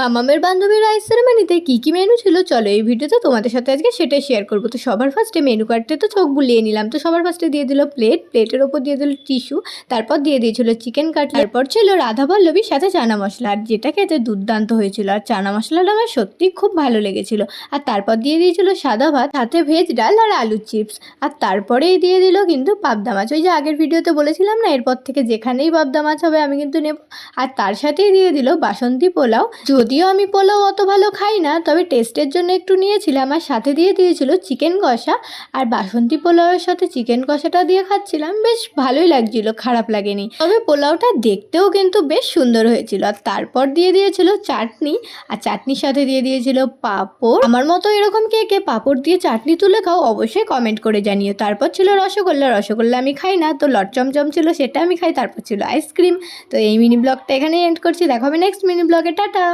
মামামের বান্ধবীর রাইস সেরেমনিতে কী মেনু ছিল চলো এই ভিডিওতে তোমাদের সাথে আজকে সেটাই শেয়ার করবো। তো সবার ফার্স্টে মেনু কার্ডে তো চোখ বুলিয়ে নিলাম। তো সবার ফার্স্টে দিয়ে দিল প্লেটের ওপর দিয়ে দিল টিস্যু, তারপর দিয়ে দিয়েছিল চিকেন কাটলেট, তারপর ছিল রাধা পল্লবীর সাথে চানা মশলা, আর যেটা খেতে দুর্দান্ত হয়েছিল। আর চানা মশলাটা আমার সত্যি খুব ভালো লেগেছিল। আর তারপর দিয়ে দিয়েছিল সাদা ভাত, সাথে ভেজ ডাল আর আলুর চিপস। আর তারপরেই দিয়ে দিল কিন্তু পাবদা মাছ। ওই যে আগের ভিডিওতে বলেছিলাম না, এরপর থেকে যেখানেই পাবদা মাছ হবে আমি কিন্তু নেব। আর তার সাথেই দিয়ে দিল বাসন্তী পোলাও। যদিও আমি পোলাও অত ভালো খাই না, তবে টেস্টের জন্য একটু নিয়েছিলাম। আর সাথে দিয়ে দিয়েছিল চিকেন কষা। আর বাসন্তী পোলাওয়ের সাথে চিকেন কষাটা দিয়ে খাচ্ছিলাম, বেশ ভালোই লাগছিল, খারাপ লাগেনি। তবে পোলাওটা দেখতেও কিন্তু বেশ সুন্দর হয়েছিল। আর তারপর দিয়ে দিয়েছিল চাটনি, আর চাটনির সাথে দিয়ে দিয়েছিল পাঁপড়। আমার মতো এরকম কে কে পাঁপড় দিয়ে চাটনি তুলে খাও অবশ্যই কমেন্ট করে জানিও। তারপর ছিল রসগোল্লা আমি খাই না, তো লট চমচম ছিল, সেটা আমি খাই। তারপর ছিল আইসক্রিম। তো এই মিনি ব্লগটা এখানেই এন্ড করছি, দেখা হবে নেক্সট মিনি ব্লগে, টাটা।